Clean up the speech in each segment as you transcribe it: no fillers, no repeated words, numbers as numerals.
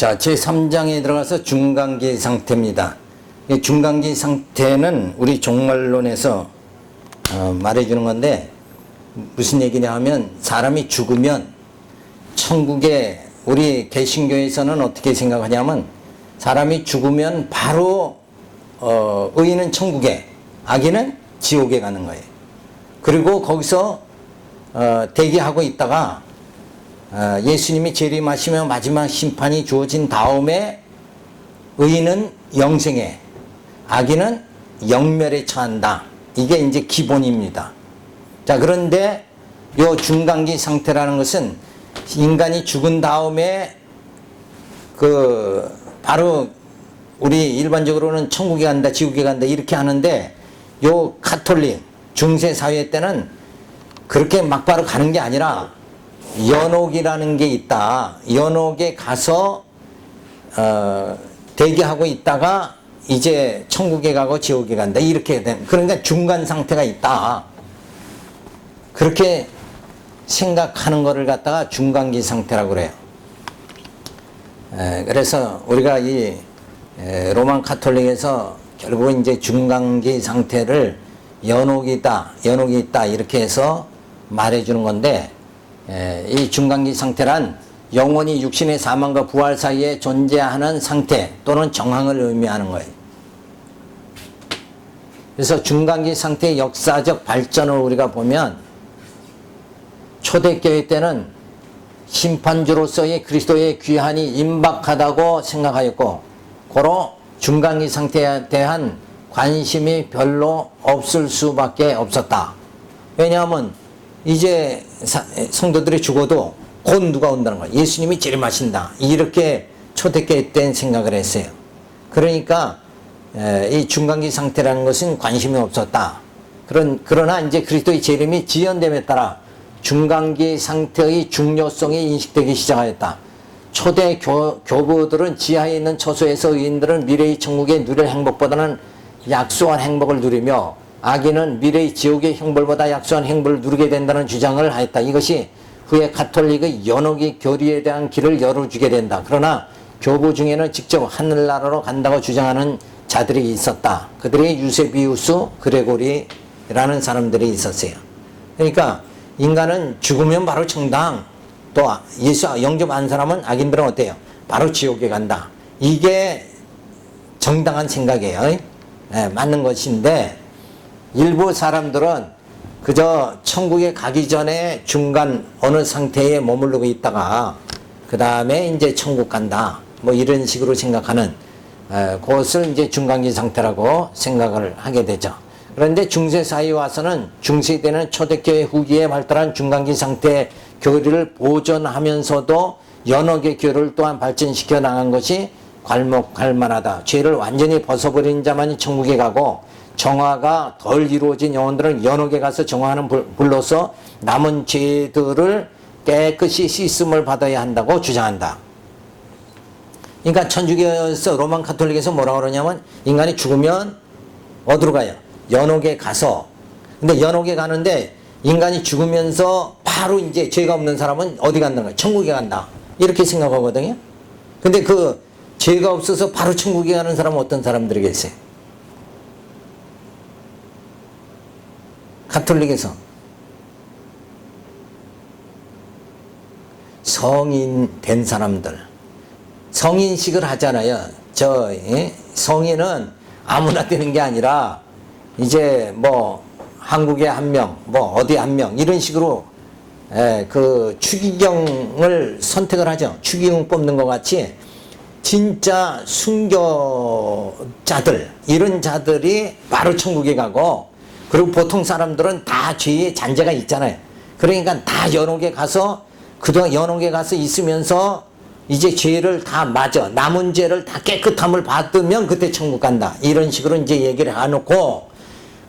자, 제3장에 들어가서 중간기 상태입니다. 이 중간기 상태는 우리 종말론에서 말해주는 건데, 무슨 얘기냐 하면, 사람이 죽으면 천국에, 우리 개신교에서는 어떻게 생각하냐면, 사람이 죽으면 바로 의인은 천국에, 악인은 지옥에 가는 거예요. 그리고 거기서 대기하고 있다가 예수님이 재림하시며 마지막 심판이 주어진 다음에 의인은 영생에, 악인은 영멸에 처한다. 이게 이제 기본입니다. 자, 그런데 요 중간기 상태라는 것은 인간이 죽은 다음에 바로 우리 일반적으로는 천국에 간다, 지옥에 간다 이렇게 하는데, 요 가톨릭 중세 사회 때는 그렇게 막바로 가는 게 아니라 연옥이라는 게 있다. 연옥에 가서 대기하고 있다가 이제 천국에 가고 지옥에 간다. 이렇게 된, 그러니까 중간 상태가 있다. 그렇게 생각하는 거를 갖다가 중간기 상태라고 그래요. 그래서 우리가 이 로만 카톨릭에서 결국은 이제 중간기 상태를 연옥이 있다 이렇게 해서 말해주는 건데, 이 중간기 상태란 영혼이 육신의 사망과 부활 사이에 존재하는 상태 또는 정황을 의미하는 거예요. 그래서 중간기 상태의 역사적 발전을 우리가 보면, 초대교회 때는 심판주로서의 그리스도의 귀환이 임박하다고 생각하였고, 고로 중간기 상태에 대한 관심이 별로 없을 수밖에 없었다. 왜냐하면 이제 성도들이 죽어도 곧 누가 온다는 거야. 예수님이 재림하신다. 이렇게 초대교회 때는 생각을 했어요. 그러니까 이 중간기 상태라는 것은 관심이 없었다. 그러나 이제 그리스도의 재림이 지연됨에 따라 중간기 상태의 중요성이 인식되기 시작하였다. 초대 교부들은 지하에 있는 처소에서 의인들은 미래의 천국에 누릴 행복보다는 약소한 행복을 누리며, 악인은 미래의 지옥의 형벌보다 약소한 행복을 누리게 된다는 주장을 하였다. 이것이 후에 가톨릭의 연옥의 교리에 대한 길을 열어주게 된다. 그러나 교부 중에는 직접 하늘나라로 간다고 주장하는 자들이 있었다. 그들이 유세비우스, 그레고리라는 사람들이 있었어요. 그러니까 인간은 죽으면 바로 천당, 또 예수 영접 안 사람은, 악인들은 어때요? 바로 지옥에 간다. 이게 정당한 생각이에요. 맞는 것인데, 일부 사람들은 그저 천국에 가기 전에 중간 어느 상태에 머무르고 있다가 그 다음에 이제 천국 간다, 뭐 이런 식으로 생각하는, 그것을 이제 중간기 상태라고 생각을 하게 되죠. 그런데 중세사회에 와서는, 중세때는 초대교회 후기에 발달한 중간기 상태의 교리를 보존하면서도 연옥의 교리를 또한 발전시켜 나간 것이 괄목할 만하다. 죄를 완전히 벗어버린 자만이 천국에 가고, 정화가 덜 이루어진 영혼들은 연옥에 가서 정화하는 불로서 남은 죄들을 깨끗이 씻음을 받아야 한다고 주장한다. 그러니까 천주교에서, 로만 카톨릭에서 뭐라고 그러냐면, 인간이 죽으면 어디로 가요? 연옥에 가서. 근데 연옥에 가는데 인간이 죽으면서 바로 이제 죄가 없는 사람은 어디 간다는 거예요? 천국에 간다. 이렇게 생각하거든요. 근데 그 죄가 없어서 바로 천국에 가는 사람은 어떤 사람들이 계세요? 가톨릭에서 성인 된 사람들, 성인식을 하잖아요. 성인은 아무나 되는 게 아니라 이제 뭐 한국에 한 명, 뭐 어디 한 명, 이런 식으로 그 추기경을 선택을 하죠. 추기경 뽑는 것 같이 진짜 순교자들, 이런 자들이 바로 천국에 가고, 그리고 보통 사람들은 다 죄의 잔재가 있잖아요. 그러니까 다 연옥에 가서, 그동안 연옥에 가서 있으면서 이제 죄를 다 남은 죄를 다 깨끗함을 받으면 그때 천국 간다. 이런 식으로 이제 얘기를 해놓고,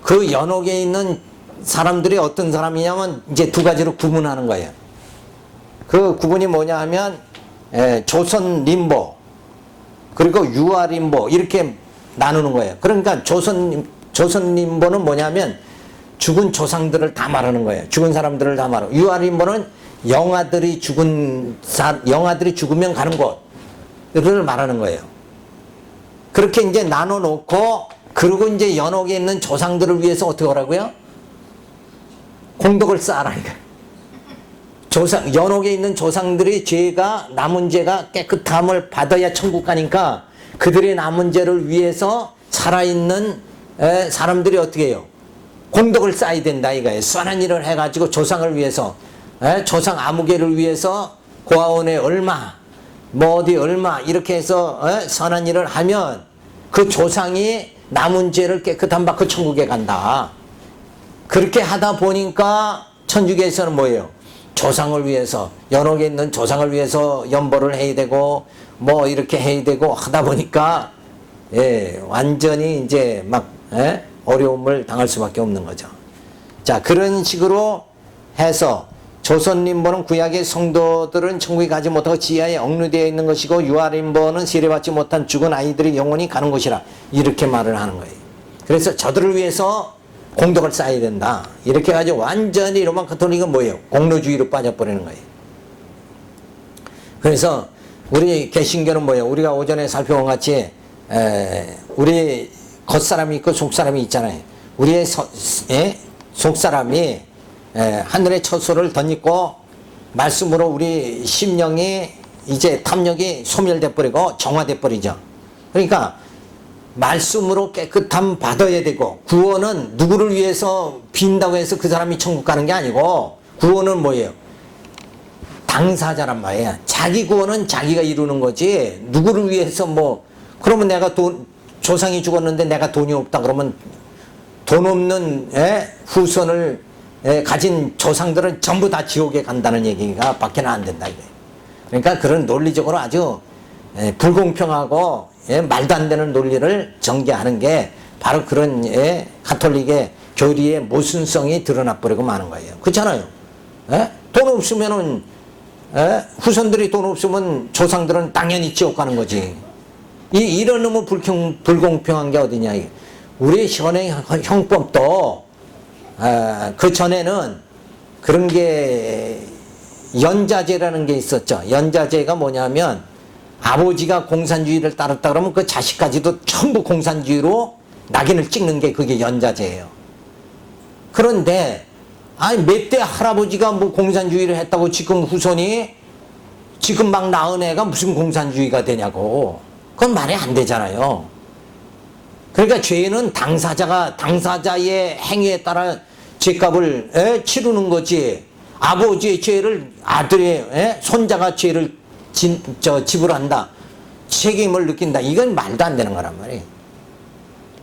그 연옥에 있는 사람들이 어떤 사람이냐면 이제 두 가지로 구분하는 거예요. 그 구분이 뭐냐 하면, 조선 림보, 그리고 유아 림보, 이렇게 나누는 거예요. 그러니까 조선 림보는 뭐냐면 죽은 조상들을 다 말하는 거예요. 죽은 사람들을 다 말하고, 유아 림보는 영아들이 죽으면 가는 곳, 말하는 거예요. 그렇게 이제 나눠 놓고, 그리고 이제 연옥에 있는 조상들을 위해서 어떻게 하라고요? 공덕을 쌓아라니까. 연옥에 있는 조상들이 남은 죄가 깨끗함을 받아야 천국 가니까 그들의 남은 죄를 위해서 살아있는 사람들이 어떻게 해요? 공덕을 쌓아야 된다 이거예요. 선한 일을 해가지고 조상을 위해서, 조상 아무개를 위해서 고아원에 얼마, 뭐 어디 얼마 이렇게 해서 선한 일을 하면 그 조상이 남은 죄를 깨끗함 받고 천국에 간다. 그렇게 하다 보니까 천주교에서는 뭐예요? 조상을 위해서, 연옥에 있는 조상을 위해서 연보를 해야 되고 뭐 이렇게 해야 되고 하다 보니까 완전히 이제 막 어려움을 당할 수밖에 없는 거죠. 자, 그런 식으로 해서 조선림보는 구약의 성도들은 천국에 가지 못하고 지하에 억류되어 있는 것이고 유아림보는 세례받지 못한 죽은 아이들이 영원히 가는 곳이라 이렇게 말을 하는 거예요. 그래서 저들을 위해서 공덕을 쌓아야 된다. 이렇게 해가지고 완전히 로마 가톨릭은 뭐예요? 공로주의로 빠져버리는 거예요. 그래서 우리 개신교는 뭐예요? 우리가 오전에 살펴본 같이 우리 겉사람이 있고 속사람이 있잖아요. 우리의 속사람이 하늘의 처소를 덧입고 말씀으로 우리 심령이 이제 탐욕이 소멸돼 버리고 정화돼 버리죠. 그러니까 말씀으로 깨끗함 받아야 되고, 구원은 누구를 위해서 빈다고 해서 그 사람이 천국 가는 게 아니고, 구원은 뭐예요? 당사자란 말이에요. 자기 구원은 자기가 이루는 거지 누구를 위해서 그러면 내가 조상이 죽었는데 내가 돈이 없다 그러면 돈 없는 후손을 가진 조상들은 전부 다 지옥에 간다는 얘기가 밖에는 안 된다 이거예요. 그러니까 그런 논리적으로 아주 불공평하고 말도 안 되는 논리를 전개하는 게 바로 그런 가톨릭의 교리의 모순성이 드러나 버리고 마는 거예요. 그렇잖아요. 돈 없으면은 후손들이 돈 없으면 조상들은 당연히 지옥 가는 거지. 이런 놈의 불공평한 게 어디냐. 우리 현행 형법도 그 전에는 그런 게 연자제라는 게 있었죠. 연자제가 뭐냐면 아버지가 공산주의를 따랐다 그러면 그 자식까지도 전부 공산주의로 낙인을 찍는 게 그게 연자제예요. 그런데 몇 대 할아버지가 공산주의를 했다고 지금 후손이 지금 막 낳은 애가 무슨 공산주의가 되냐고. 그건 말이 안 되잖아요. 그러니까 죄는 당사자의 행위에 따라 죄값을 치르는 거지. 아버지의 죄를 아들의 손자가 죄를 지불한다. 책임을 느낀다. 이건 말도 안 되는 거란 말이에요.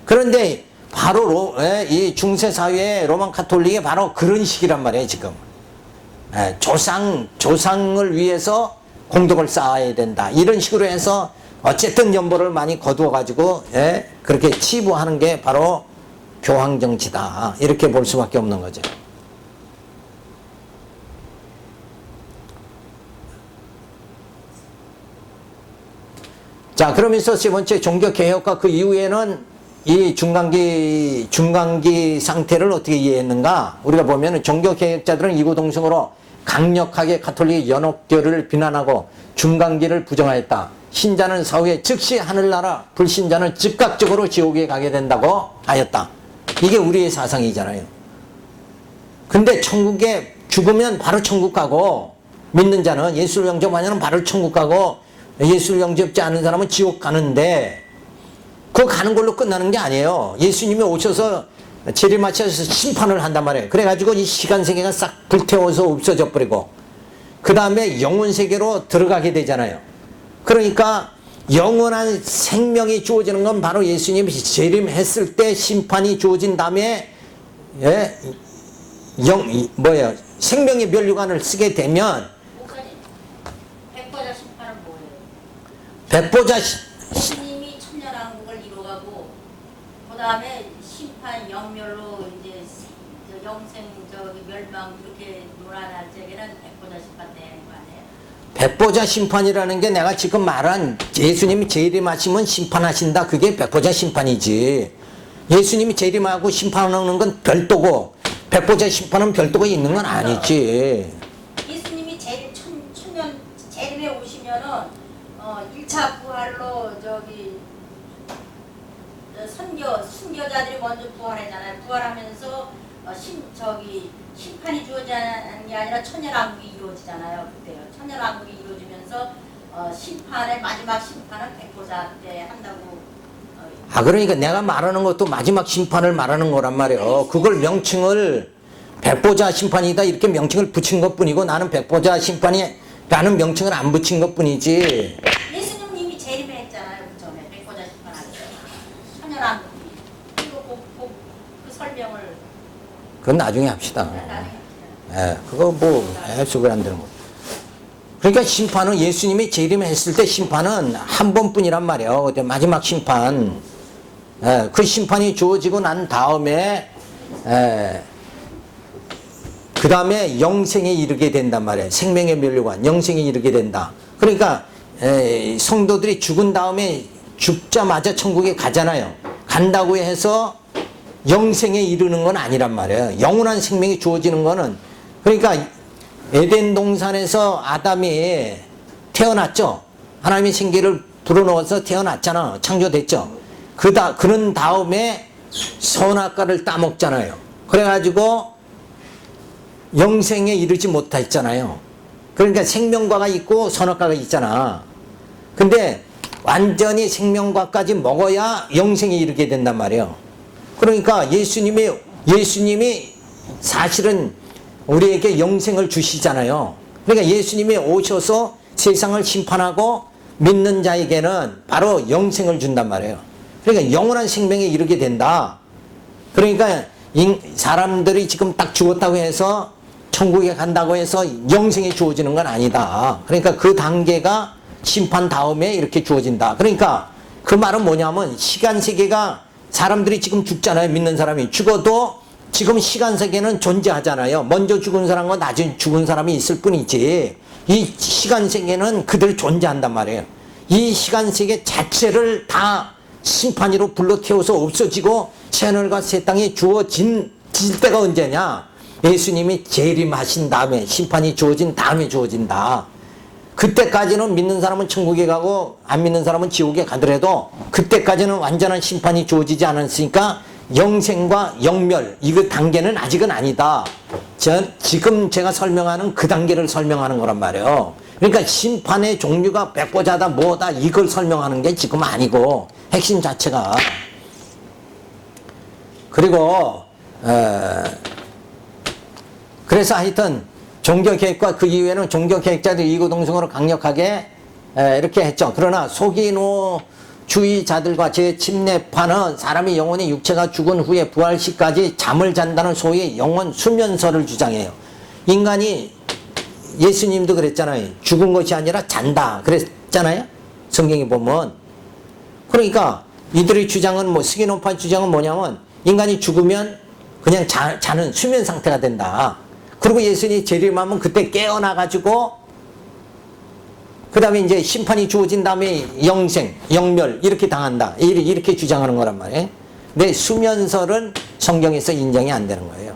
그런데 바로 이 중세사회의 로만 가톨릭이 바로 그런 식이란 말이에요, 지금. 조상을 위해서 공덕을 쌓아야 된다. 이런 식으로 해서 어쨌든 연보를 많이 거두어가지고, 그렇게 치부하는 게 바로 교황정치다. 이렇게 볼 수밖에 없는 거죠. 자, 그러면서 세 번째 종교개혁과 그 이후에는 이 중간기 상태를 어떻게 이해했는가? 우리가 보면 종교개혁자들은 이구동성으로 강력하게 가톨릭 연옥교를 비난하고 중간기를 부정하였다. 신자는 사후에 즉시 하늘나라, 불신자는 즉각적으로 지옥에 가게 된다고 하였다. 이게 우리의 사상이잖아요. 근데 천국에 죽으면 바로 천국 가고, 믿는 자는 예수를 영접하면 바로 천국 가고, 예수를 영접지 않는 사람은 지옥 가는데, 그거 가는 걸로 끝나는 게 아니에요. 예수님이 오셔서 재림하셔서 심판을 한단 말이에요. 그래가지고 이 시간 세계가 싹 불태워서 없어져 버리고, 그 다음에 영혼 세계로 들어가게 되잖아요. 그러니까 영원한 생명이 주어지는 건 바로 예수님이 재림했을 때 심판이 주어진 다음에 생명의 면류관을 쓰게 되면, 백보자 심판은 뭐예요? 백보자 예수님이 천년왕국을 이루어가고 그 다음에 심판 영멸로 이제 영생 멸망 이렇게 논란할 적에는 백보자 심판 되는 거 아니에요? 백보자 심판이라는 게 내가 지금 말한 예수님이 재림하시면 심판하신다. 그게 백보자 심판이지. 예수님이 재림하고 심판하는 건 별도고 백보자 심판은 별도가 있는 건 아니지. 예수님이 천년 재림에 오시면은 1차 백보자들이 먼저 부활하잖아요. 부활하면서 심판이 주어지는 게 아니라 천년왕국이 이루어지잖아요. 그때요. 천년왕국이 이루어지면서 심판의 마지막 심판은 백보자 때 한다고. 그러니까 내가 말하는 것도 마지막 심판을 말하는 거란 말이에요. 그걸 명칭을 백보자 심판이다 이렇게 명칭을 붙인 것뿐이고 나는 백보자 심판이라는 명칭을 안 붙인 것뿐이지. 예수님이 재림했잖아요. 그 전에 백보자 심판하기 천년왕국이. 그 설명을 그건 나중에 합시다. 나중에 그거 뭐 해석을 안 되는 거. 그러니까 심판은 예수님이 재림했을 때 심판은 한 번뿐이란 말이에요. 그때 마지막 심판. 그 심판이 주어지고 난 다음에 그 다음에 영생에 이르게 된단 말이에요. 생명의 멸류관, 영생에 이르게 된다. 그러니까 성도들이 죽은 다음에 죽자마자 천국에 가잖아요. 간다고 해서 영생에 이르는 건 아니란 말이에요. 영원한 생명이 주어지는 거는, 그러니까 에덴 동산에서 아담이 태어났죠. 하나님의 생기를 불어넣어서 태어났잖아. 창조됐죠. 그런 다음에 선악과를 따먹잖아요. 그래가지고 영생에 이르지 못했잖아요. 그러니까 생명과가 있고 선악과가 있잖아. 근데 완전히 생명과까지 먹어야 영생에 이르게 된단 말이에요. 그러니까 예수님이 사실은 우리에게 영생을 주시잖아요. 그러니까 예수님이 오셔서 세상을 심판하고 믿는 자에게는 바로 영생을 준단 말이에요. 그러니까 영원한 생명에 이르게 된다. 그러니까 사람들이 지금 딱 죽었다고 해서 천국에 간다고 해서 영생이 주어지는 건 아니다. 그러니까 그 단계가 심판 다음에 이렇게 주어진다. 그러니까 그 말은 뭐냐면 시간 세계가 사람들이 지금 죽잖아요. 믿는 사람이 죽어도 지금 시간 세계는 존재하잖아요. 먼저 죽은 사람과 나중에 죽은 사람이 있을 뿐이지 이 시간 세계는 그대로 존재한단 말이에요. 이 시간 세계 자체를 다 심판으로 불러태워서 없어지고 새하늘과 새 땅이 주어질 때가 언제냐? 예수님이 재림하신 다음에 심판이 주어진 다음에 주어진다. 그때까지는 믿는 사람은 천국에 가고 안 믿는 사람은 지옥에 가더라도 그때까지는 완전한 심판이 주어지지 않았으니까 영생과 영멸 이거 단계는 아직은 아니다. 지금 제가 설명하는 그 단계를 설명하는 거란 말이에요. 그러니까 심판의 종류가 백보자다 뭐다 이걸 설명하는 게 지금 아니고 핵심 자체가. 그리고 그래서 하여튼 종교개혁과 그 이후에는 종교개혁자들이 이구동성으로 강력하게 이렇게 했죠. 그러나 소기노주의자들과 제 침례파는 사람이 영혼이 육체가 죽은 후에 부활시까지 잠을 잔다는 소위 영혼 수면설을 주장해요. 인간이 예수님도 그랬잖아요. 죽은 것이 아니라 잔다 그랬잖아요. 성경에 보면. 그러니까 이들의 주장은 스기노파 주장은 뭐냐면 인간이 죽으면 그냥 자는 수면 상태가 된다. 그리고 예수님이 재림하면 그때 깨어나가지고 그 다음에 이제 심판이 주어진 다음에 영생, 영멸 이렇게 당한다. 이렇게 주장하는 거란 말이에요. 근데 수면설은 성경에서 인정이 안 되는 거예요.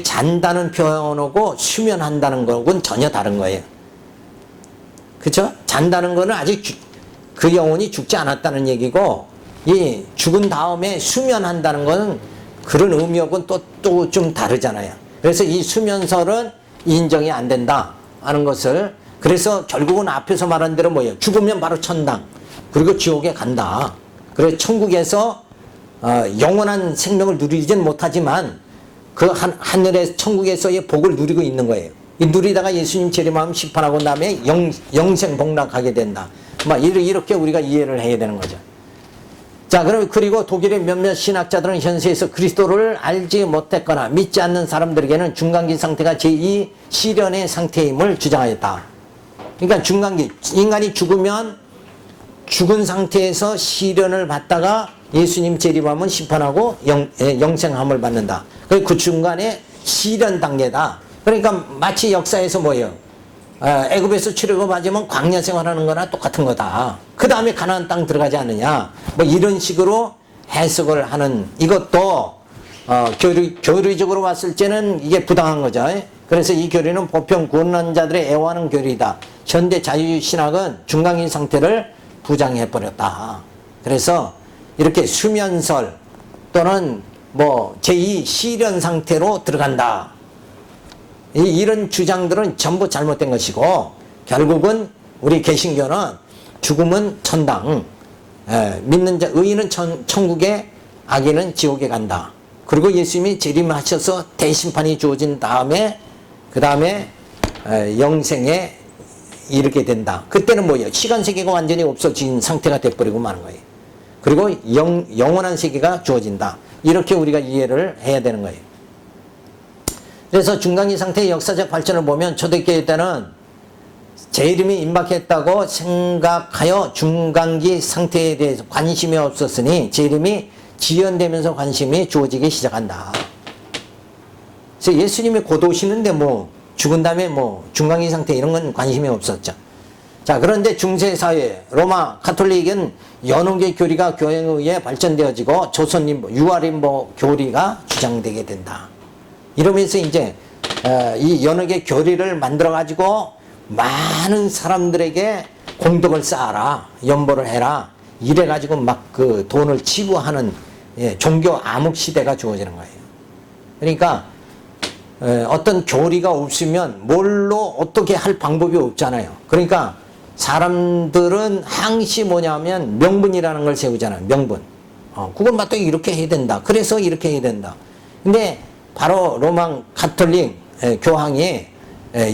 잔다는 표현하고 수면한다는 거는 전혀 다른 거예요. 그렇죠? 잔다는 거는 아직 그 영혼이 죽지 않았다는 얘기고 이 죽은 다음에 수면한다는 거는 그런 의미하고는 또 좀 다르잖아요. 그래서 이 수면설은 인정이 안 된다 하는 것을, 그래서 결국은 앞에서 말한 대로 뭐예요? 죽으면 바로 천당, 그리고 지옥에 간다. 그래서 천국에서 영원한 생명을 누리지는 못하지만 그 하늘의 천국에서의 복을 누리고 있는 거예요. 이 누리다가 예수님 재림하면 심판하고 다음에 영생 복락하게 된다. 이렇게 우리가 이해를 해야 되는 거죠. 자, 그리고 독일의 몇몇 신학자들은 현세에서 그리스도를 알지 못했거나 믿지 않는 사람들에게는 중간기 상태가 제2 시련의 상태임을 주장하였다. 그러니까 중간기, 인간이 죽으면 죽은 상태에서 시련을 받다가 예수님 재림하면 심판하고 영생함을 받는다. 그 중간에 시련 단계다. 그러니까 마치 역사에서 뭐예요? 애굽에서 출애굽하지만 광야 생활하는 거나 똑같은 거다. 그 다음에 가나안 땅 들어가지 않느냐. 이런 식으로 해석을 하는 이것도 교리적으로 봤을 때는 이게 부당한 거죠. 그래서 이 교리는 보편 구원자들의 애호하는 교리다. 현대 자유신학은 중간기 상태를 부정해버렸다. 그래서 이렇게 수면설, 또는 뭐 제2 실현 상태로 들어간다. 이런 주장들은 전부 잘못된 것이고, 결국은 우리 개신교는 죽음은 천당, 믿는 자 의인은 천국에, 악인은 지옥에 간다. 그리고 예수님이 재림하셔서 대심판이 주어진 다음에 그 다음에 영생에 이르게 된다. 그때는 뭐예요? 시간 세계가 완전히 없어진 상태가 돼버리고 마는 거예요. 그리고 영원한 세계가 주어진다. 이렇게 우리가 이해를 해야 되는 거예요. 그래서 중간기 상태의 역사적 발전을 보면 초대교회 때는 재림이 임박했다고 생각하여 중간기 상태에 대해서 관심이 없었으니 재림이 지연되면서 관심이 주어지기 시작한다. 그래서 예수님이 곧 오시는데 뭐 죽은 다음에 뭐 중간기 상태 이런 건 관심이 없었죠. 자, 그런데 중세사회 로마 카톨릭은 연옥의 교리가 교회에 의해 발전되어지고 조선인보, 유아인보 교리가 주장되게 된다. 이러면서 이제 이 연옥의 교리를 만들어 가지고 많은 사람들에게 공덕을 쌓아라, 연보를 해라, 이래 가지고 막 그 돈을 치부하는 종교 암흑 시대가 주어지는 거예요. 그러니까 어떤 교리가 없으면 뭘로 어떻게 할 방법이 없잖아요. 그러니까 사람들은 항시 뭐냐면 명분이라는 걸 세우잖아요. 명분. 그걸 맞다 이렇게 해야 된다. 그래서 이렇게 해야 된다. 근데 바로 로마 카톨릭 교황이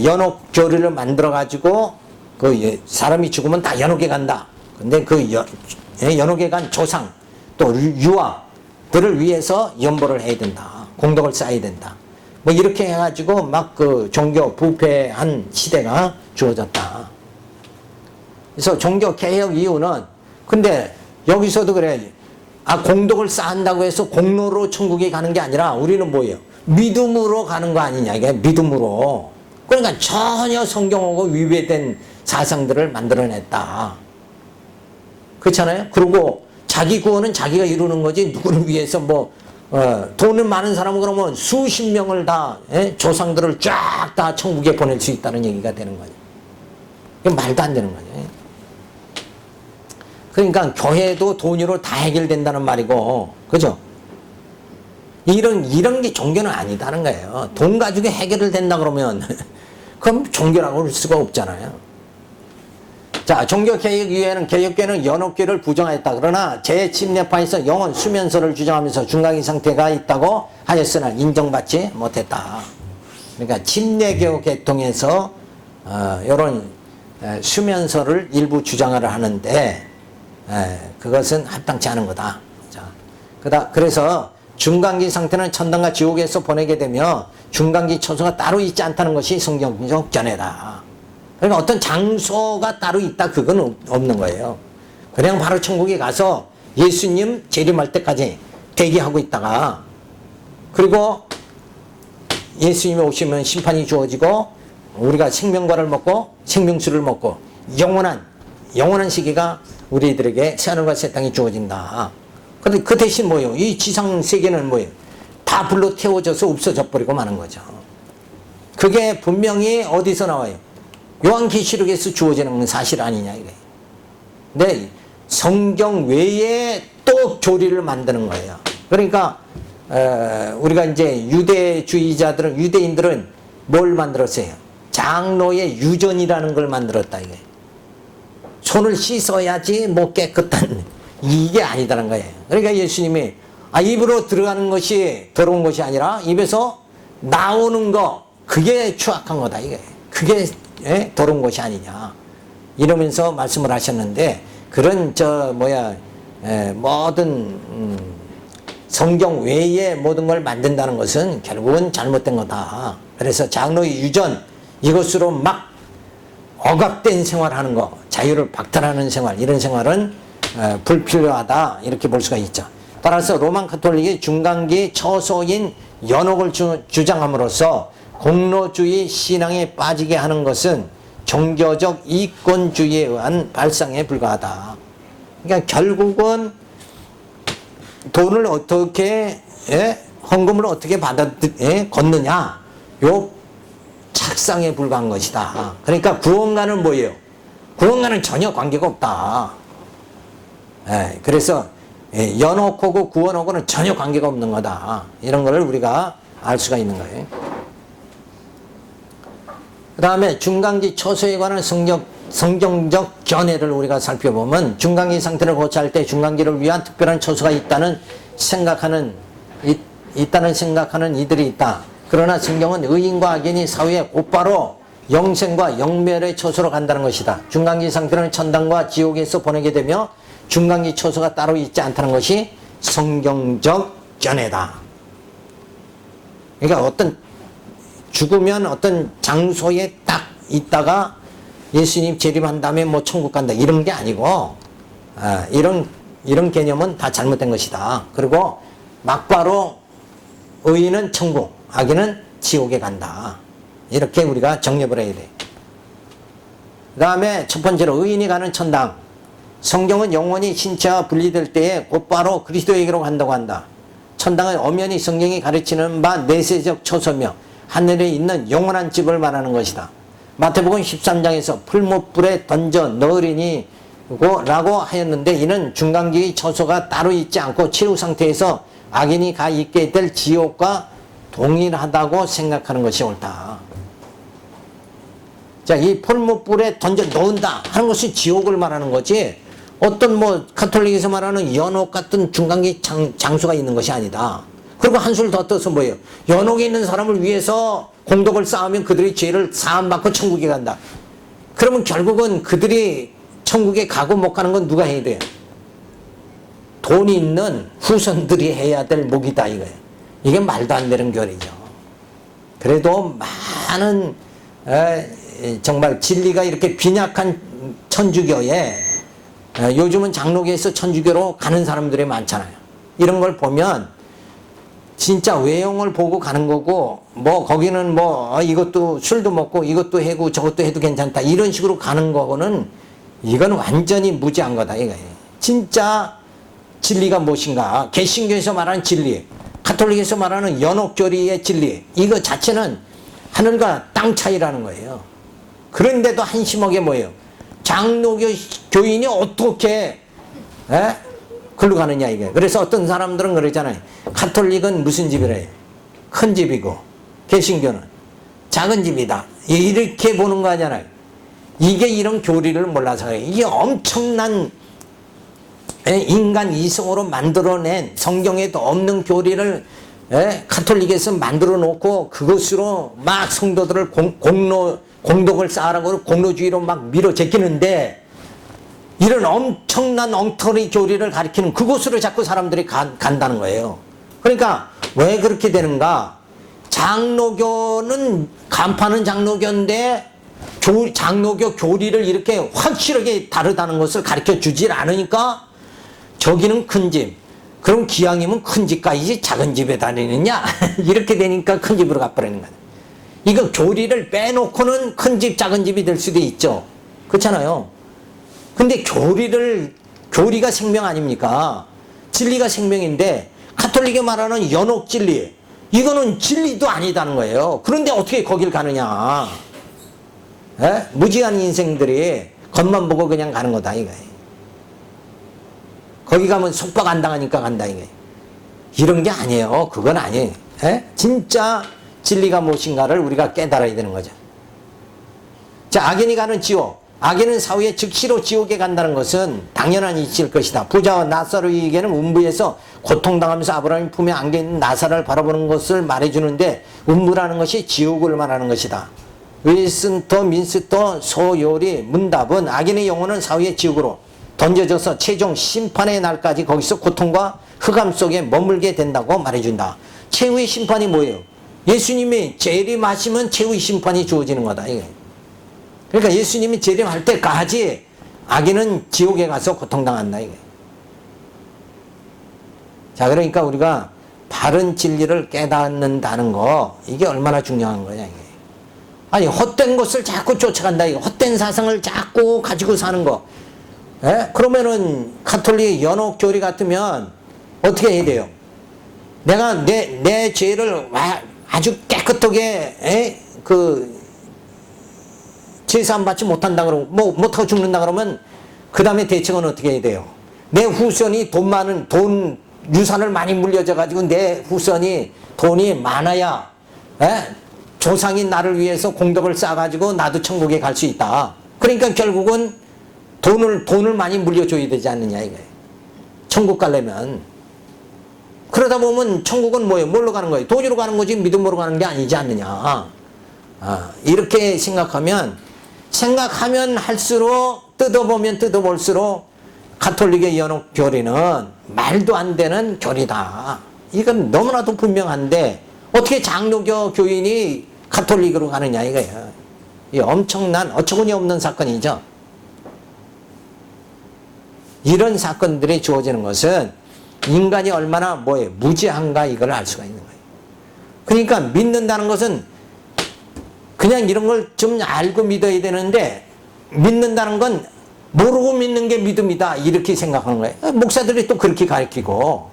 연옥 교리를 만들어 가지고 그 사람이 죽으면 다 연옥에 간다. 근데 그 연옥에 간 조상 또 유아들을 위해서 연보를 해야 된다. 공덕을 쌓아야 된다. 뭐 이렇게 해가지고 막 그 종교 부패한 시대가 주어졌다. 그래서 종교 개혁 이유는, 근데 여기서도 그래. 공덕을 쌓는다고 해서 공로로 천국에 가는 게 아니라 우리는 뭐예요? 믿음으로 가는 거 아니냐, 이게 믿음으로. 그러니까 전혀 성경하고 위배된 사상들을 만들어냈다. 그렇잖아요? 그리고 자기 구원은 자기가 이루는 거지, 누구를 위해서 뭐, 돈은 많은 사람은 그러면 수십 명을 다, 조상들을 쫙 다 천국에 보낼 수 있다는 얘기가 되는 거죠. 이게 말도 안 되는 거죠. 그러니까 교회도 돈으로 다 해결된다는 말이고, 그죠? 이런 게 종교는 아니다는 거예요. 돈 가지고 해결을 된다 그러면, 그럼 종교라고 할 수가 없잖아요. 자, 종교개혁위원회는 개혁교회는 연옥교를 부정하였다. 그러나 제 침례파에서 영원 수면서를 주장하면서 중간기 상태가 있다고 하였으나 인정받지 못했다. 그러니까 침례교 계통에서 이런 수면서를 일부 주장을 하는데 그것은 합당치 않은 거다. 자, 그래서 중간기 상태는 천당과 지옥에서 보내게 되며 중간기 처소가 따로 있지 않다는 것이 성경적 견해다. 그러니까 어떤 장소가 따로 있다, 그건 없는 거예요. 그냥 바로 천국에 가서 예수님 재림할 때까지 대기하고 있다가, 그리고 예수님이 오시면 심판이 주어지고 우리가 생명과를 먹고 생명수를 먹고 영원한 시기가 우리들에게 새하늘과 새 땅이 주어진다. 근데 그 대신 뭐예요? 이 지상 세계는 뭐예요? 다 불로 태워져서 없어져 버리고 마는 거죠. 그게 분명히 어디서 나와요? 요한계시록에서 주어지는 사실 아니냐 이게. 근데 성경 외에 또 교리를 만드는 거예요. 그러니까 우리가 이제 유대인들은 뭘 만들었어요? 장로의 유전이라는 걸 만들었다 이게. 손을 씻어야지 뭐 깨끗한, 이게 아니다는 거예요. 그러니까 예수님이 입으로 들어가는 것이 더러운 것이 아니라 입에서 나오는 거, 그게 추악한 거다 이게. 그게 더러운 것이 아니냐 이러면서 말씀을 하셨는데, 그런 모든 성경 외에 모든 걸 만든다는 것은 결국은 잘못된 거다. 그래서 장로의 유전, 이것으로 막 억압된 생활하는 거, 자유를 박탈하는 생활, 이런 생활은 불필요하다, 이렇게 볼 수가 있죠. 따라서 로만 카톨릭이 중간기 처소인 연옥을 주장함으로써 공로주의 신앙에 빠지게 하는 것은 종교적 이권주의에 의한 발상에 불과하다. 그러니까 결국은 돈을 어떻게, 헌금을 어떻게 걷느냐, 요 착상에 불과한 것이다. 그러니까 구원과는 뭐예요? 구원과는 전혀 관계가 없다. 그래서 연옥하고 구원하고는 전혀 관계가 없는 거다. 이런 걸 우리가 알 수가 있는 거예요. 그 다음에 중간기 처소에 관한 성경적 견해를 우리가 살펴보면 중간기 상태를 고찰할 때 중간기를 위한 특별한 처소가 있다는 생각하는 이들이 있다. 그러나 성경은 의인과 악인이 사후에 곧바로 영생과 영멸의 처소로 간다는 것이다. 중간기 상태는 천당과 지옥에서 보내게 되며 중간기 처소가 따로 있지 않다는 것이 성경적 견해다. 그러니까 어떤 죽으면 어떤 장소에 딱 있다가 예수님 재림한 다음에 뭐 천국 간다 이런 게 아니고 이런 개념은 다 잘못된 것이다. 그리고 막바로 의인은 천국, 악인은 지옥에 간다. 이렇게 우리가 정립을 해야 돼. 그 다음에 첫 번째로 의인이 가는 천당. 성경은 영혼이 신체와 분리될 때에 곧바로 그리스도에게로 간다고 한다. 천당은 엄연히 성경이 가르치는 바 내세적 처소며 하늘에 있는 영원한 집을 말하는 것이다. 마태복음 13장에서 풀무불에 던져 넣으리니 라고 하였는데 이는 중간기의 처소가 따로 있지 않고 최후 상태에서 악인이 가 있게 될 지옥과 동일하다고 생각하는 것이 옳다. 자, 이 풀무불에 던져 넣은다 하는 것이 지옥을 말하는 거지 어떤 뭐 가톨릭에서 말하는 연옥 같은 중간기 장소가 있는 것이 아니다. 그리고 한술 더 떠서 뭐예요? 연옥에 있는 사람을 위해서 공덕을 쌓으면 그들이 죄를 사함받고 천국에 간다. 그러면 결국은 그들이 천국에 가고 못 가는 건 누가 해야 돼요? 돈이 있는 후손들이 해야 될 목이다 이거예요. 이게 말도 안 되는 교리죠. 그래도 많은 정말 진리가 이렇게 빈약한 천주교에 요즘은 장로교에서 천주교로 가는 사람들이 많잖아요. 이런 걸 보면 진짜 외형을 보고 가는 거고 뭐 거기는 뭐 이것도 술도 먹고 이것도 해고 저것도 해도 괜찮다 이런 식으로 가는 거고는 이건 완전히 무지한 거다 이거예요. 진짜 진리가 무엇인가? 개신교에서 말하는 진리, 가톨릭에서 말하는 연옥교리의 진리 이거 자체는 하늘과 땅 차이라는 거예요. 그런데도 한심하게 뭐예요? 장로교 교인이 어떻게 글로 가느냐 이게. 그래서 어떤 사람들은 그러잖아요. 가톨릭은 무슨 집이래요? 큰 집이고 개신교는 작은 집이다. 이렇게 보는 거 하잖아요. 이게 이런 교리를 몰라서 이게 엄청난 인간 이성으로 만들어낸 성경에도 없는 교리를 가톨릭에서 만들어 놓고 그것으로 막 성도들을 공덕을 쌓으라고 공로주의로 막 밀어 제끼는데 이런 엄청난 엉터리 교리를 가리키는 그곳으로 자꾸 사람들이 간다는 거예요. 그러니까 왜 그렇게 되는가? 장로교는 간파는 장로교인데 장로교 교리를 이렇게 확실하게 다르다는 것을 가르쳐 주질 않으니까 저기는 큰 집, 그럼 기왕이면 큰 집 가야지 작은 집에 다니느냐? 이렇게 되니까 큰 집으로 가버리는 거예요. 이거 교리를 빼놓고는 큰 집, 작은 집이 될 수도 있죠. 그렇잖아요. 근데 교리가 생명 아닙니까? 진리가 생명인데 가톨릭이 말하는 연옥 진리 이거는 진리도 아니다는 거예요. 그런데 어떻게 거길 가느냐? 무지한 인생들이 겉만 보고 그냥 가는 거다 이거예요. 거기 가면 속박 안 당하니까 간다 이거예요. 이런 게 아니에요. 그건 아니에요. 진짜 진리가 무엇인가를 우리가 깨달아야 되는 거죠. 자, 악인이 가는 지옥. 악인은 사후에 즉시로 지옥에 간다는 것은 당연한 이치일 것이다. 부자와 나사로에게는 음부에서 고통당하면서 아브라함이 품에 안겨있는 나사를 바라보는 것을 말해주는데 음부라는 것이 지옥을 말하는 것이다. 윌슨터 민스터 소요리 문답은 악인의 영혼은 사후에 지옥으로 던져져서 최종 심판의 날까지 거기서 고통과 흑암 속에 머물게 된다고 말해준다. 최후의 심판이 뭐예요? 예수님이 재림하시면 최후의 심판이 주어지는 거다. 이게. 그러니까 예수님이 재림할 때까지 악인은 지옥에 가서 고통당한다. 이게. 자, 그러니까 우리가 바른 진리를 깨닫는다는 거 이게 얼마나 중요한 거냐 이게. 아니 헛된 것을 자꾸 쫓아간다. 이거 헛된 사상을 자꾸 가지고 사는 거. 그러면은 가톨릭 연옥 교리 같으면 어떻게 해야 돼요? 내가 내 죄를 아주 깨끗하게 제사함 받지 못한다 그러면 못하고 죽는다 그러면 그 다음에 대책은 어떻게 해야 돼요? 내 후손이 돈 유산을 많이 물려줘 가지고 내 후손이 돈이 많아야 조상이 나를 위해서 공덕을 쌓아가지고 나도 천국에 갈 수 있다. 그러니까 결국은 돈을 많이 물려줘야 되지 않느냐 이거예요. 천국 가려면. 그러다 보면 천국은 뭐예요? 뭘로 가는 거예요? 돈으로 가는 거지 믿음으로 가는 게 아니지 않느냐. 이렇게 생각하면 할수록 뜯어보면 뜯어볼수록 가톨릭의 연옥교리는 말도 안 되는 교리다. 이건 너무나도 분명한데 어떻게 장로교 교인이 가톨릭으로 가느냐 이거예요. 이 엄청난 어처구니 없는 사건이죠. 이런 사건들이 주어지는 것은 인간이 얼마나 무지한가 이걸 알 수가 있는 거예요. 그러니까 믿는다는 것은 그냥 이런 걸 좀 알고 믿어야 되는데 믿는다는 건 모르고 믿는 게 믿음이다 이렇게 생각하는 거예요. 목사들이 또 그렇게 가르치고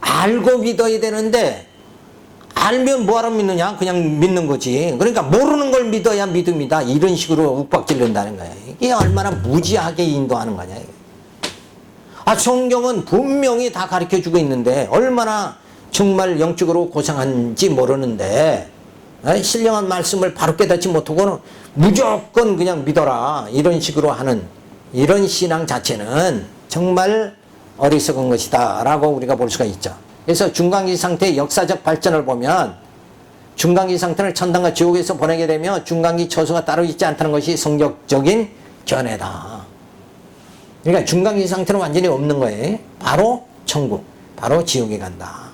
알고 믿어야 되는데 알면 뭐하러 믿느냐? 그냥 믿는 거지. 그러니까 모르는 걸 믿어야 믿음이다 이런 식으로 욱박질른다는 거예요. 이게 얼마나 무지하게 인도하는 거냐. 성경은 분명히 다 가르쳐주고 있는데 얼마나 정말 영적으로 고상한지 모르는데 신령한 말씀을 바로 깨닫지 못하고는 무조건 그냥 믿어라 이런 식으로 하는 이런 신앙 자체는 정말 어리석은 것이다 라고 우리가 볼 수가 있죠. 그래서 중간기 상태의 역사적 발전을 보면 중간기 상태를 천당과 지옥에서 보내게 되면 중간기 처소가 따로 있지 않다는 것이 성경적인 견해다. 그러니까 중간기 상태는 완전히 없는 거예요. 바로 천국, 바로 지옥에 간다.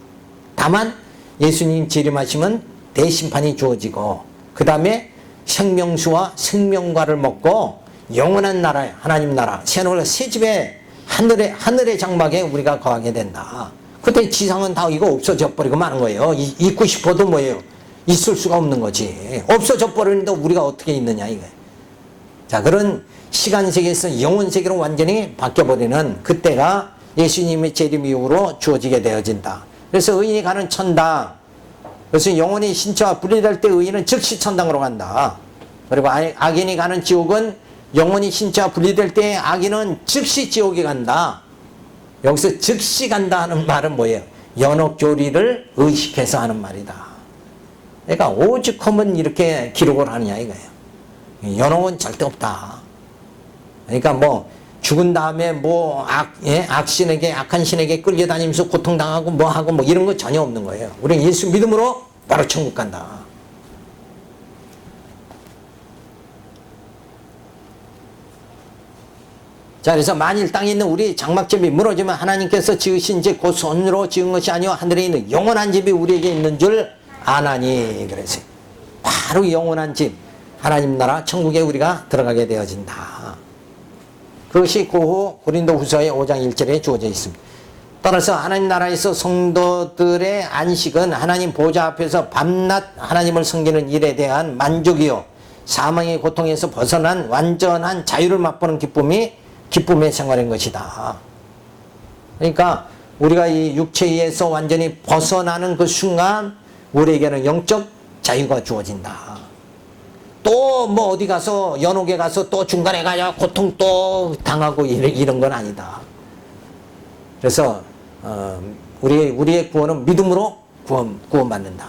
다만 예수님 재림하시면 대심판이 주어지고 그 다음에 생명수와 생명과를 먹고 영원한 나라에 하나님 나라 새 집에 하늘의 장막에 우리가 거하게 된다. 그때 지상은 다 이거 없어져 버리고 마는 거예요. 있고 싶어도 뭐예요? 있을 수가 없는 거지. 없어져 버리는데 우리가 어떻게 있느냐 이거예요. 자, 그런 시간 세계에서 영원 세계로 완전히 바뀌어버리는 그때가 예수님의 재림 이후로 주어지게 되어진다. 그래서 의인이 가는 천당, 그래서 영원히 신체와 분리될 때 의인은 즉시 천당으로 간다. 그리고 악인이 가는 지옥은 영원히 신체와 분리될 때 악인은 즉시 지옥에 간다. 여기서 즉시 간다 하는 말은 뭐예요? 연옥교리를 의식해서 하는 말이다. 그러니까 오죽하면 이렇게 기록을 하느냐 이거예요. 연옥은 절대 없다. 그러니까 죽은 다음에 악신에게 악한 신에게 끌려다니면서 고통당하고 하고 이런 거 전혀 없는 거예요. 우리는 예수 믿음으로 바로 천국 간다. 자, 그래서 만일 땅에 있는 우리 장막집이 무너지면 하나님께서 지으신 집 곧 손으로 지은 것이 아니요 하늘에 있는 영원한 집이 우리에게 있는 줄 아나니. 그래서 바로 영원한 집 하나님 나라 천국에 우리가 들어가게 되어진다. 그것이 그 후 고린도후서의 5장 1절에 주어져 있습니다. 따라서 하나님 나라에서 성도들의 안식은 하나님 보좌 앞에서 밤낮 하나님을 섬기는 일에 대한 만족이요 사망의 고통에서 벗어난 완전한 자유를 맛보는 기쁨의 생활인 것이다. 그러니까 우리가 이 육체에서 완전히 벗어나는 그 순간 우리에게는 영적 자유가 주어진다. 또 어디 가서 연옥에 가서 또 중간에 가야 고통 또 당하고 이런 건 아니다. 그래서 우리의 구원은 믿음으로 구원받는다.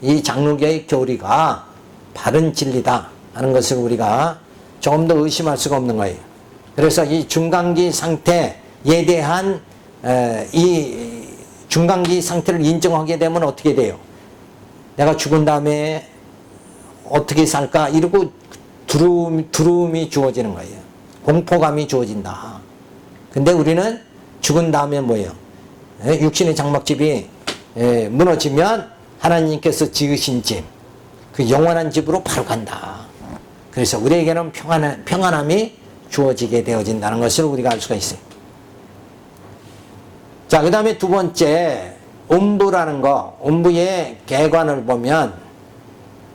이 장로교의 교리가 바른 진리다 하는 것을 우리가 조금 더 의심할 수가 없는 거예요. 그래서 이 중간기 상태에 대한 이 중간기 상태를 인정하게 되면 어떻게 돼요? 내가 죽은 다음에 어떻게 살까? 이러고 두려움이 주어지는 거예요. 공포감이 주어진다. 근데 우리는 죽은 다음에 뭐예요? 육신의 장막집이 무너지면 하나님께서 지으신 집, 그 영원한 집으로 바로 간다. 그래서 우리에게는 평안함이 주어지게 되어진다는 것을 우리가 알 수가 있어요. 자, 그 다음에 두 번째, 음부라는 거, 음부의 개관을 보면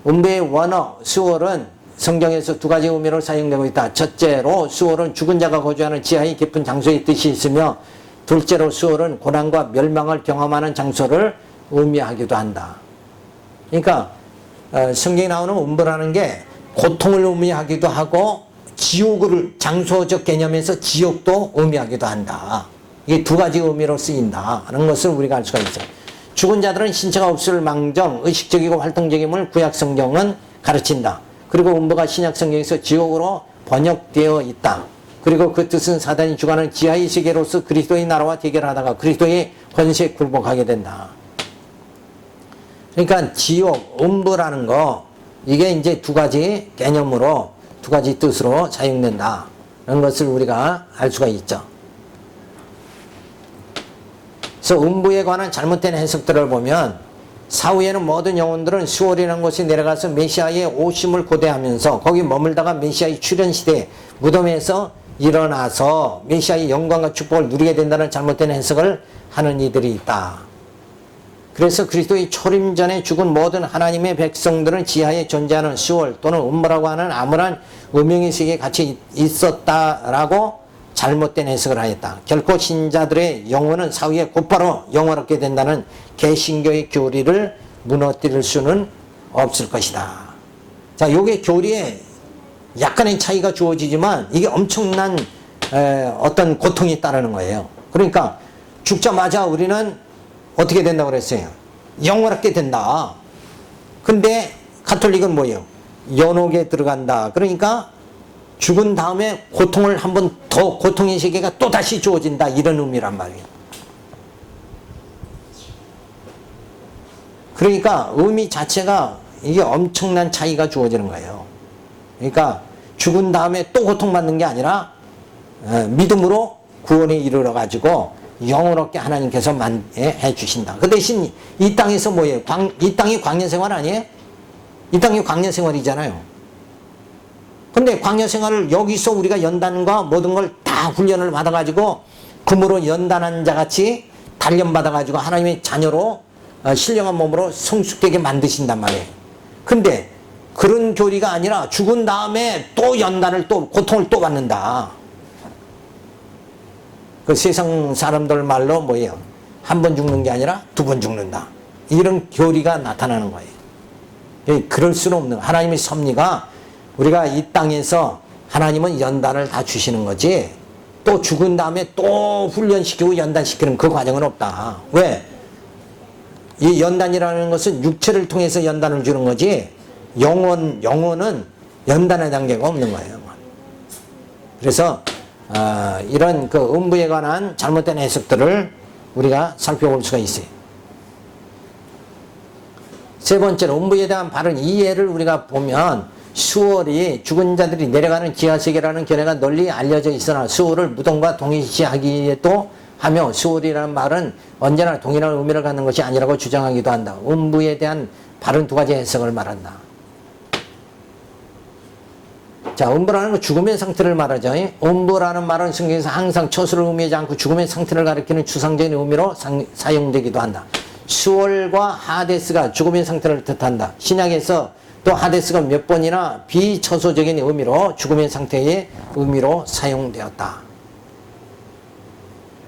음부의 원어, 수월은 성경에서 두 가지 의미로 사용되고 있다. 첫째로 수월은 죽은 자가 거주하는 지하의 깊은 장소의 뜻이 있으며 둘째로 수월은 고난과 멸망을 경험하는 장소를 의미하기도 한다. 그러니까 성경에 나오는 음부라는 게 고통을 의미하기도 하고 지옥을 장소적 개념에서 지옥도 의미하기도 한다. 이게 두 가지 의미로 쓰인다는 것을 우리가 알 수가 있어요. 죽은 자들은 신체가 없을 망정 의식적이고 활동적임을 구약 성경은 가르친다. 그리고 음부가 신약 성경에서 지옥으로 번역되어 있다. 그리고 그 뜻은 사단이 주관하는 지하의 세계로서 그리스도의 나라와 대결하다가 그리스도의 권세에 굴복하게 된다. 그러니까 지옥, 음부라는 거 이게 이제 두 가지 개념으로 두 가지 뜻으로 사용된다. 라는 것을 우리가 알 수가 있죠. 그래서 음부에 관한 잘못된 해석들을 보면 사후에는 모든 영혼들은 수월이라는 곳에 내려가서 메시아의 오심을 고대하면서 거기 머물다가 메시아의 출현 시대에 무덤에서 일어나서 메시아의 영광과 축복을 누리게 된다는 잘못된 해석을 하는 이들이 있다. 그래서 그리스도의 초림 전에 죽은 모든 하나님의 백성들은 지하에 존재하는 수월 또는 음부라고 하는 암울한 음영의 세계에 갇혀 있었다라고 잘못된 해석을 하였다. 결코 신자들의 영혼은 사후에 곧바로 영원하게 된다는 개신교의 교리를 무너뜨릴 수는 없을 것이다. 자, 요게 교리에 약간의 차이가 주어지지만 이게 엄청난 어떤 고통이 따르는 거예요. 그러니까 죽자마자 우리는 어떻게 된다고 그랬어요? 영원하게 된다. 근데 가톨릭은 뭐예요? 연옥에 들어간다. 그러니까 죽은 다음에 고통을 한 번 더 고통의 세계가 또 다시 주어진다. 이런 의미란 말이에요. 그러니까 의미 자체가 이게 엄청난 차이가 주어지는 거예요. 그러니까 죽은 다음에 또 고통받는 게 아니라 믿음으로 구원에 이르러 가지고 영원롭게 하나님께서 해 주신다. 그 대신 이 땅에서 뭐예요? 이 땅이 광야 생활 아니에요? 이 땅이 광야 생활이잖아요. 근데 광야 생활을 여기서 우리가 연단과 모든 걸 다 훈련을 받아가지고 금으로 연단한 자 같이 단련받아가지고 하나님의 자녀로 신령한 몸으로 성숙되게 만드신단 말이에요. 근데 그런 교리가 아니라 죽은 다음에 또 연단을 또 고통을 또 받는다. 그 세상 사람들 말로 뭐예요? 한 번 죽는 게 아니라 두 번 죽는다. 이런 교리가 나타나는 거예요. 그럴 수는 없는 거예요. 하나님의 섭리가 우리가 이 땅에서 하나님은 연단을 다 주시는 거지 또 죽은 다음에 또 훈련시키고 연단시키는 그 과정은 없다. 왜? 이 연단이라는 것은 육체를 통해서 연단을 주는 거지 영혼은 연단의 단계가 없는 거예요. 그래서 이런 그 음부에 관한 잘못된 해석들을 우리가 살펴볼 수가 있어요. 세 번째로 음부에 대한 바른 이해를 우리가 보면 수월이 죽은 자들이 내려가는 지하세계라는 견해가 널리 알려져 있으나 수월을 무덤과 동일시하기도 하며 수월이라는 말은 언제나 동일한 의미를 갖는 것이 아니라고 주장하기도 한다. 음부에 대한 바른 두 가지 해석을 말한다. 자, 음부라는 건 죽음의 상태를 말하죠. 음부라는 말은 성경에서 항상 처수를 의미하지 않고 죽음의 상태를 가리키는 추상적인 의미로 사용되기도 한다. 수월과 하데스가 죽음의 상태를 뜻한다. 신약에서 또 하데스가 몇 번이나 비처소적인 의미로 죽음의 상태의 의미로 사용되었다.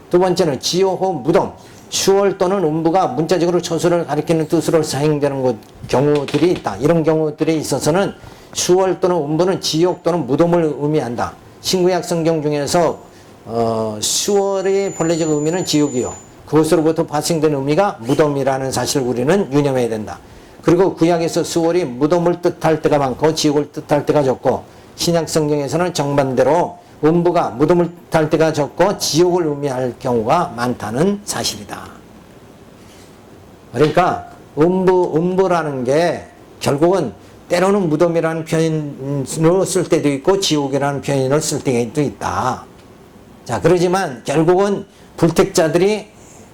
두 번째는 지옥 혹 무덤, 수월 또는 음부가 문자적으로 처소를 가리키는 뜻으로 사용되는 경우들이 있다. 이런 경우들에 있어서는 수월 또는 음부는 지옥 또는 무덤을 의미한다. 신구약 성경 중에서 수월의 본래적 의미는 지옥이요. 그것으로부터 발생된 의미가 무덤이라는 사실을 우리는 유념해야 된다. 그리고 구약에서 수월이 무덤을 뜻할 때가 많고 지옥을 뜻할 때가 적고 신약 성경에서는 정반대로 음부가 무덤을 뜻할 때가 적고 지옥을 의미할 경우가 많다는 사실이다. 그러니까 음부라는 게 결국은 때로는 무덤이라는 표현으로 쓸 때도 있고 지옥이라는 표현을 쓸 때도 있다. 자, 그러지만 결국은 불택자들이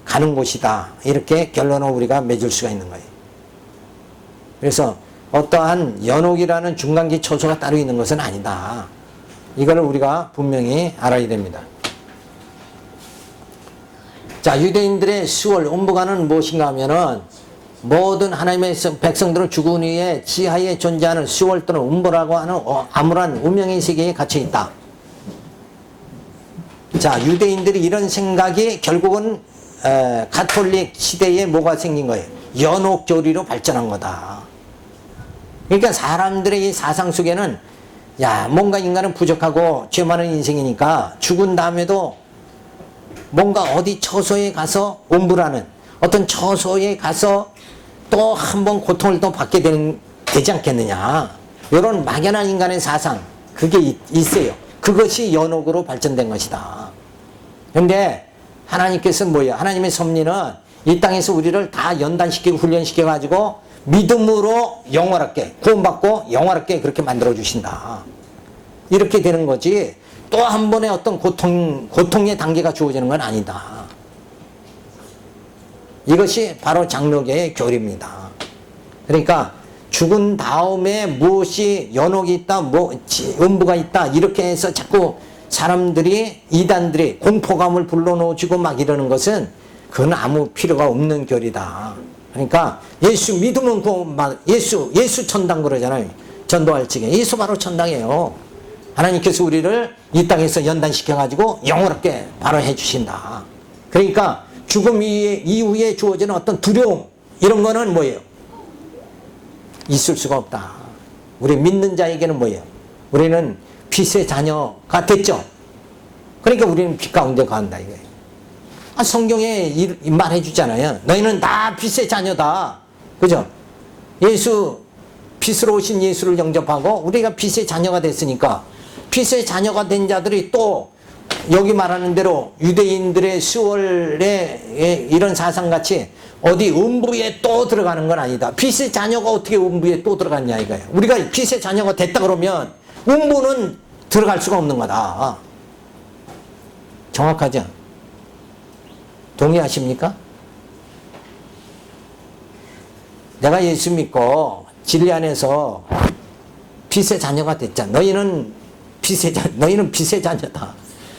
가는 곳이다. 이렇게 결론을 우리가 맺을 수가 있는 거예요. 그래서 어떠한 연옥이라는 중간기 처소가 따로 있는 것은 아니다. 이걸 우리가 분명히 알아야 됩니다. 자, 유대인들의 수월, 음부가는 무엇인가 하면은 모든 하나님의 백성들은 죽은 후에 지하에 존재하는 수월 또는 음부라고 하는 암울한 운명의 세계에 갇혀 있다. 자, 유대인들이 이런 생각이 결국은 가톨릭 시대에 뭐가 생긴 거예요? 연옥 교리로 발전한 거다. 그러니까 사람들의 이 사상 속에는 야, 뭔가 인간은 부족하고 죄 많은 인생이니까 죽은 다음에도 뭔가 어디 처소에 가서 음부라는 어떤 처소에 가서 또 한 번 고통을 또 받게 되지 않겠느냐. 이런 막연한 인간의 사상, 그게 있어요. 그것이 연옥으로 발전된 것이다. 그런데 하나님께서는 뭐예요? 하나님의 섭리는 이 땅에서 우리를 다 연단시키고 훈련시켜가지고 믿음으로 영원하게, 구원받고 영원하게 그렇게 만들어주신다. 이렇게 되는 거지, 또 한 번의 어떤 고통의 단계가 주어지는 건 아니다. 이것이 바로 장로교의 교리입니다. 그러니까 죽은 다음에 무엇이 연옥이 있다, 음부가 있다, 이렇게 해서 자꾸 사람들이, 이단들이 공포감을 불러넣어주고 막 이러는 것은 그건 아무 필요가 없는 교리다. 그러니까 예수 믿으면 예수 천당 그러잖아요. 전도할 적에 예수 바로 천당이에요. 하나님께서 우리를 이 땅에서 연단시켜가지고 영원하게 바로 해주신다. 그러니까 죽음 이후에 주어지는 어떤 두려움, 이런 거는 뭐예요? 있을 수가 없다. 우리 믿는 자에게는 뭐예요? 우리는 빛의 자녀가 됐죠. 그러니까 우리는 빛 가운데 간다 이거예요. 성경에 말해 주잖아요. 너희는 다 빛의 자녀다. 그죠? 예수, 빛으로 오신 예수를 영접하고 우리가 빛의 자녀가 됐으니까 빛의 자녀가 된 자들이 또 여기 말하는 대로 유대인들의 수월의 이런 사상같이 어디 음부에 또 들어가는 건 아니다. 빛의 자녀가 어떻게 음부에 또 들어갔냐 이거예요. 우리가 빛의 자녀가 됐다 그러면 음부는 들어갈 수가 없는 거다. 정확하죠? 동의하십니까? 내가 예수 믿고 진리 안에서 빛의 자녀가 됐잖아. 너희는 빛의 자녀다.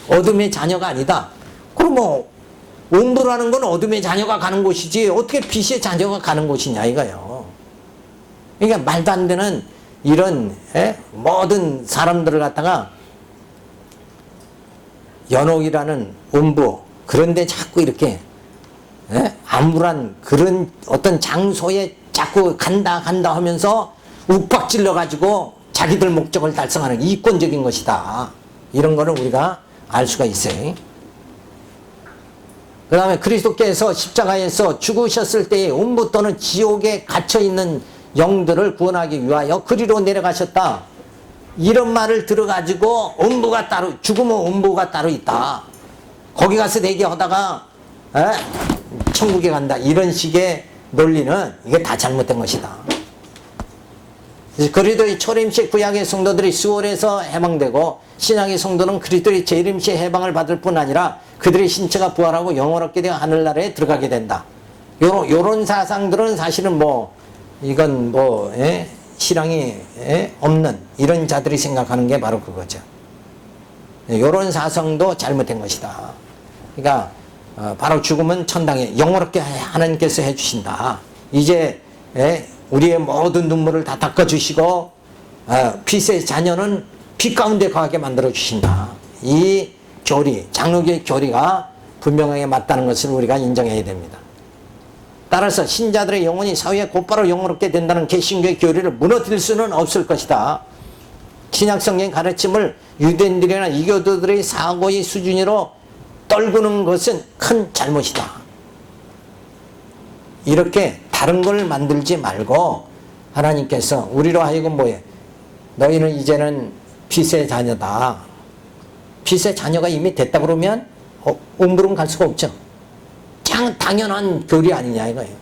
어둠의 자녀가 아니다. 그럼 뭐 음부라는 건 어둠의 자녀가 가는 곳이지 어떻게 빛의 자녀가 가는 곳이냐 이거예요. 그러니까 말도 안 되는 이런 모든 사람들을 갖다가 연옥이라는 음부, 그런데 자꾸 이렇게 암울한 그런 어떤 장소에 자꾸 간다 하면서 욱박질러 가지고 자기들 목적을 달성하는 이권적인 것이다. 이런 거는 우리가 알 수가 있어요. 그 다음에 그리스도께서 십자가에서 죽으셨을 때에 음부 또는 지옥에 갇혀있는 영들을 구원하기 위하여 그리로 내려가셨다. 이런 말을 들어가지고 음부가 따로, 죽으면 음부가 따로 있다. 거기 가서 대기하다가 천국에 간다. 이런 식의 논리는 이게 다 잘못된 것이다. 그리스도의 초림시 구약의 성도들이 수월에서 해방되고 신약의 성도는 그리스도의 재림시 해방을 받을 뿐 아니라 그들의 신체가 부활하고 영원롭게 되어 하늘나라에 들어가게 된다. 요런 사상들은 사실은 이건 신앙이 없는 이런 자들이 생각하는 게 바로 그거죠. 요런 사상도 잘못된 것이다. 그러니까 바로 죽음은 천당에 영원롭게 하나님께서 해주신다. 이제 우리의 모든 눈물을 다 닦아주시고 빛의 자녀는 빛 가운데 거하게 만들어주신다. 이 교리, 장로교의 교리가 분명하게 맞다는 것을 우리가 인정해야 됩니다. 따라서 신자들의 영혼이 사후에 곧바로 영원롭게 된다는 개신교의 교리를 무너뜨릴 수는 없을 것이다. 신약성경의 가르침을 유대인들이나 이교도들의 사고의 수준으로 떨구는 것은 큰 잘못이다. 이렇게 다른 걸 만들지 말고 하나님께서 우리로 하여금 너희는 이제는 빛의 자녀다. 빛의 자녀가 이미 됐다 그러면 음부로는 갈 수가 없죠. 당연한 교리 아니냐 이거예요.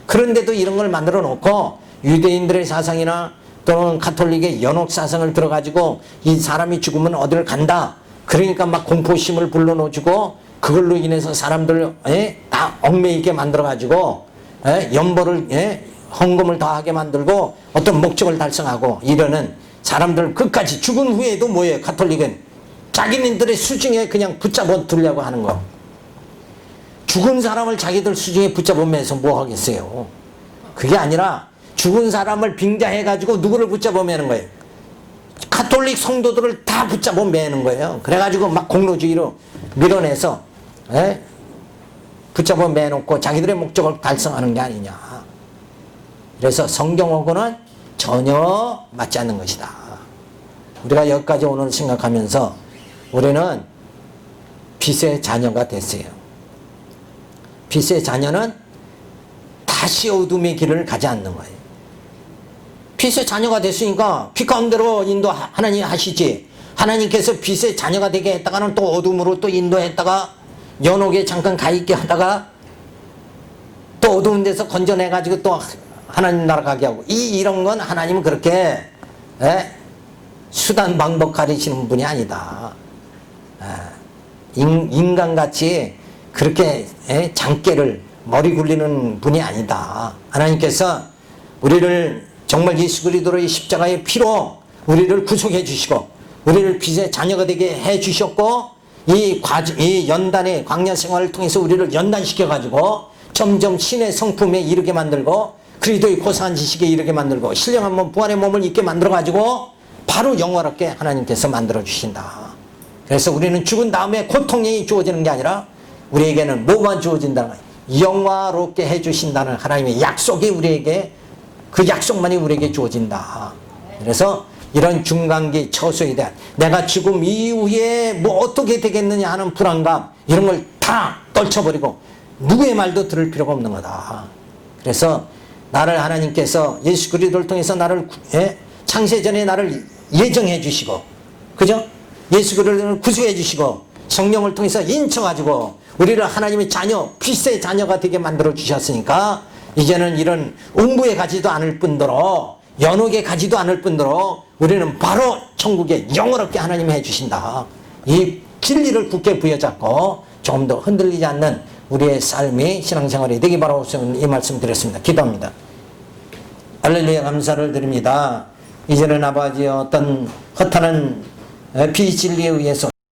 그런데도 이런 걸 만들어 놓고 유대인들의 사상이나 또는 가톨릭의 연옥 사상을 들어가지고 이 사람이 죽으면 어디를 간다. 그러니까 막 공포심을 불러넣어주고 그걸로 인해서 사람들을 다 얽매이게 만들어가지고 연보를 헌금을 다 하게 만들고 어떤 목적을 달성하고 이러는 사람들 끝까지 죽은 후에도 가톨릭은 자기네들의 수중에 그냥 붙잡아 두려고 하는 거. 죽은 사람을 자기들 수중에 붙잡으면서 뭐 하겠어요. 그게 아니라 죽은 사람을 빙자해가지고 누구를 붙잡아 매는 거예요. 가톨릭 성도들을 다 붙잡아 매는 거예요. 그래가지고 막 공로주의로 밀어내서 붙잡아 매놓고 자기들의 목적을 달성하는 게 아니냐. 그래서 성경하고는 전혀 맞지 않는 것이다. 우리가 여기까지 오늘 생각하면서 우리는 빛의 자녀가 됐어요. 빛의 자녀는 다시 어둠의 길을 가지 않는 거예요. 빛의 자녀가 됐으니까 빛 가운데로 인도 하나님 하시지. 하나님께서 빛의 자녀가 되게 했다가는 또 어둠으로 또 인도했다가 연옥에 잠깐 가 있게 하다가 또 어두운 데서 건져내가지고 또 하나님 나라 가게 하고 이런 건 하나님은 그렇게 수단 방법 가리시는 분이 아니다. 인간같이 그렇게 장깨를 머리 굴리는 분이 아니다. 하나님께서 우리를 정말 예수 그리스도의 십자가의 피로 우리를 구속해 주시고 우리를 빛의 자녀가 되게 해 주셨고 이 연단의 광야 생활을 통해서 우리를 연단시켜 가지고 점점 신의 성품에 이르게 만들고 그리스도의 고상한 지식에 이르게 만들고 신령한 몸 부활의 몸을 입게 만들어 가지고 바로 영화롭게 하나님께서 만들어 주신다. 그래서 우리는 죽은 다음에 고통이 주어지는 게 아니라 우리에게는 뭐만 주어진다는 거예요. 영화롭게 해주신다는 하나님의 약속이 우리에게 그 약속만이 우리에게 주어진다. 그래서 이런 중간기 처소에 대한 내가 죽음 이후에 뭐 어떻게 되겠느냐 하는 불안감 이런 걸 다 떨쳐버리고 누구의 말도 들을 필요가 없는 거다. 그래서 나를 하나님께서 예수 그리스도를 통해서 나를 창세전에 나를 예정해 주시고 그죠? 예수 그리스도를 구속해 주시고 성령을 통해서 인쳐가지고 우리를 하나님의 자녀 빛의 자녀가 되게 만들어 주셨으니까 이제는 이런 음부에 가지도 않을 뿐더러 연옥에 가지도 않을 뿐더러 우리는 바로 천국에 영원롭게 하나님이 해주신다. 이 진리를 굳게 부여잡고 조금 더 흔들리지 않는 우리의 삶이 신앙생활이 되기 바라옵소서 이 말씀 드렸습니다. 기도합니다. 할렐루야 감사를 드립니다. 이제는 아버지 어떤 허탄한 비진리에 의해서